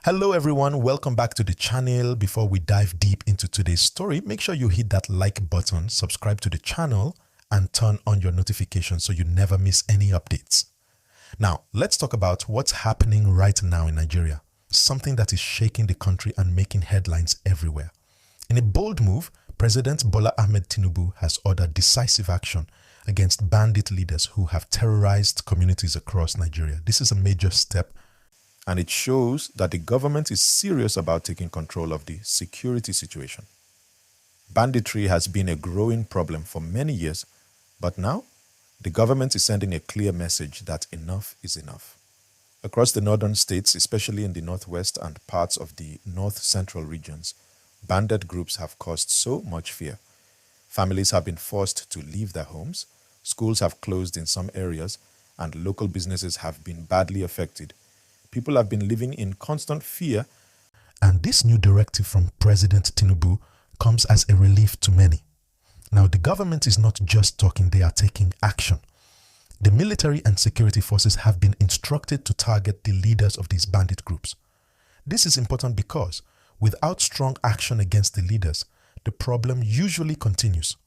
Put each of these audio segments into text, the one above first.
Hello everyone, welcome back to the channel. Before we dive deep into today's story, make sure you hit that like button, subscribe to the channel, and turn on your notifications so you never miss any updates. Now, let's talk about what's happening right now in Nigeria, something that is shaking the country and making headlines everywhere. In a bold move, President Bola Ahmed Tinubu has ordered decisive action against bandit leaders who have terrorized communities across Nigeria. This is a major step, and it shows that the government is serious about taking control of the security situation. Banditry has been a growing problem for many years, but now the government is sending a clear message that enough is enough. Across the northern states, especially in the northwest and parts of the north-central regions, bandit groups have caused so much fear. Families have been forced to leave their homes, schools have closed in some areas, and local businesses have been badly affected. People have been living in constant fear, and this new directive from President Tinubu comes as a relief to many. Now, the government is not just talking, they are taking action. The military and security forces have been instructed to target the leaders of these bandit groups. This is important because without strong action against the leaders, the problem usually continues.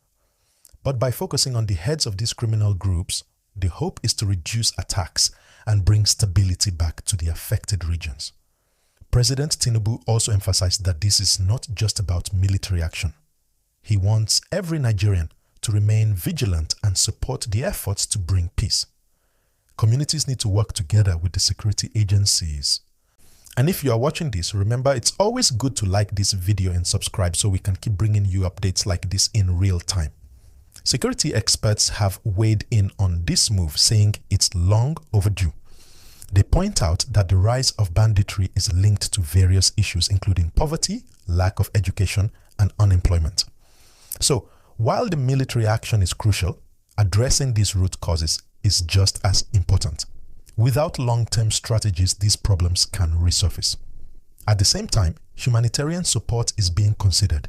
But by focusing on the heads of these criminal groups, the hope is to reduce attacks and bring stability back to the affected regions. President Tinubu also emphasized that this is not just about military action. He wants every Nigerian to remain vigilant and support the efforts to bring peace. Communities need to work together with the security agencies. And if you are watching this, remember it's always good to like this video and subscribe so we can keep bringing you updates like this in real time. Security experts have weighed in on this move, saying it's long overdue. They point out that the rise of banditry is linked to various issues, including poverty, lack of education, and unemployment. So, while the military action is crucial, addressing these root causes is just as important. Without long-term strategies, these problems can resurface. At the same time, humanitarian support is being considered.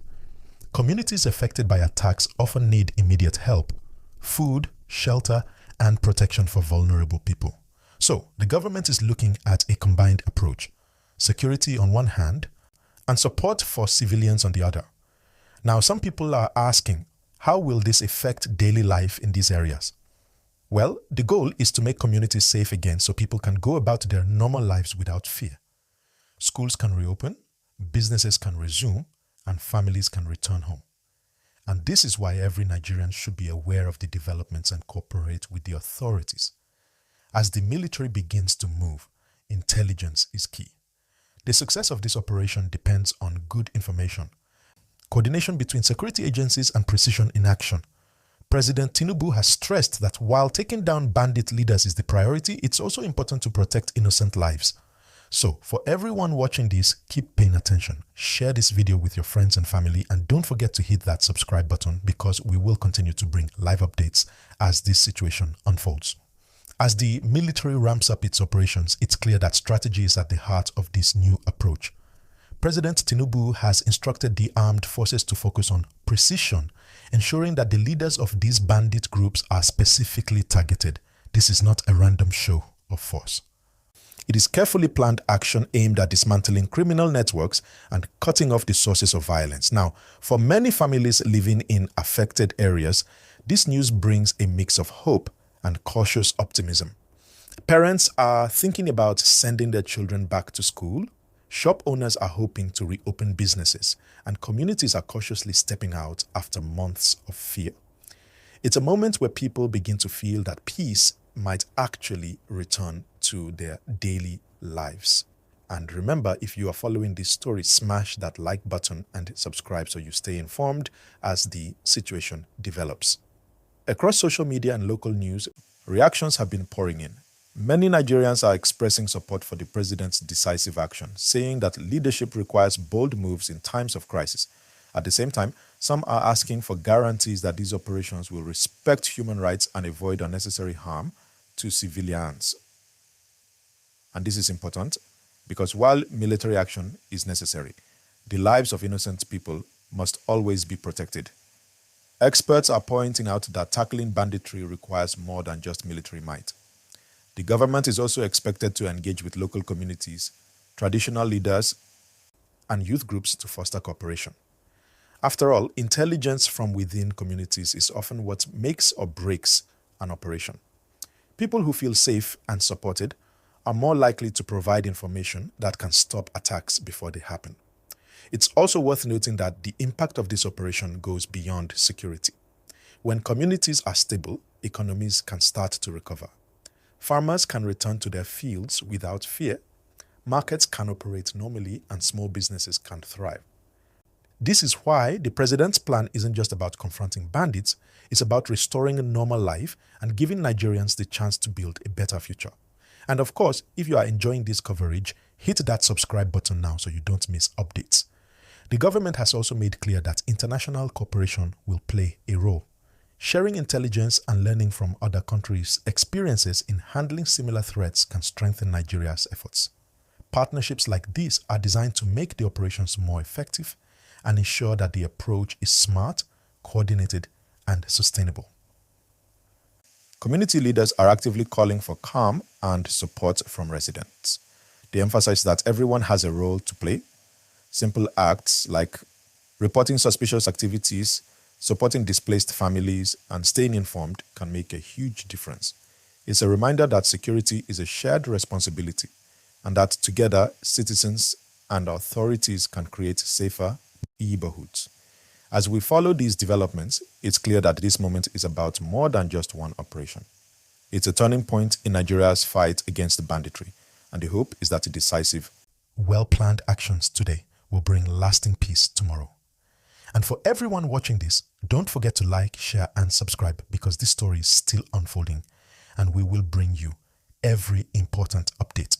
Communities affected by attacks often need immediate help, food, shelter, and protection for vulnerable people. So, the government is looking at a combined approach, security on one hand, and support for civilians on the other. Now, some people are asking, how will this affect daily life in these areas? Well, the goal is to make communities safe again so people can go about their normal lives without fear. Schools can reopen, businesses can resume, and families can return home. And this is why every Nigerian should be aware of the developments and cooperate with the authorities. As the military begins to move, intelligence is key. The success of this operation depends on good information, coordination between security agencies, and precision in action. President Tinubu has stressed that while taking down bandit leaders is the priority, it's also important to protect innocent lives. So, for everyone watching this, keep paying attention. Share this video with your friends and family, and don't forget to hit that subscribe button because we will continue to bring live updates as this situation unfolds. As the military ramps up its operations, it's clear that strategy is at the heart of this new approach. President Tinubu has instructed the armed forces to focus on precision, ensuring that the leaders of these bandit groups are specifically targeted. This is not a random show of force. It is carefully planned action aimed at dismantling criminal networks and cutting off the sources of violence. Now, for many families living in affected areas, this news brings a mix of hope and cautious optimism. Parents are thinking about sending their children back to school. Shop owners are hoping to reopen businesses, and communities are cautiously stepping out after months of fear. It's a moment where people begin to feel that peace might actually return to their daily lives. And remember, if you are following this story, smash that like button and subscribe so you stay informed as the situation develops. Across social media and local news, reactions have been pouring in. Many Nigerians are expressing support for the president's decisive action, saying that leadership requires bold moves in times of crisis. At the same time, some are asking for guarantees that these operations will respect human rights and avoid unnecessary harm to civilians. And this is important because while military action is necessary, the lives of innocent people must always be protected. Experts are pointing out that tackling banditry requires more than just military might. The government is also expected to engage with local communities traditional leaders, and youth groups to foster cooperation. After all, intelligence from within communities is often what makes or breaks an operation. People who feel safe and supported are more likely to provide information that can stop attacks before they happen. It's also worth noting that the impact of this operation goes beyond security. When communities are stable, economies can start to recover. Farmers can return to their fields without fear, markets can operate normally, and small businesses can thrive. This is why the president's plan isn't just about confronting bandits, it's about restoring a normal life and giving Nigerians the chance to build a better future. And of course, if you are enjoying this coverage, hit that subscribe button now so you don't miss updates. The government has also made clear that international cooperation will play a role. Sharing intelligence and learning from other countries' experiences in handling similar threats can strengthen Nigeria's efforts. Partnerships like these are designed to make the operations more effective and ensure that the approach is smart, coordinated, and sustainable. Community leaders are actively calling for calm and support from residents. They emphasize that everyone has a role to play. Simple acts like reporting suspicious activities, supporting displaced families, and staying informed can make a huge difference. It's a reminder that security is a shared responsibility and that together, citizens and authorities can create safer neighborhoods. As we follow these developments, it's clear that this moment is about more than just one operation. It's a turning point in Nigeria's fight against banditry, and the hope is that the decisive, well-planned actions today will bring lasting peace tomorrow. And for everyone watching this, don't forget to like, share, and subscribe because this story is still unfolding and we will bring you every important update.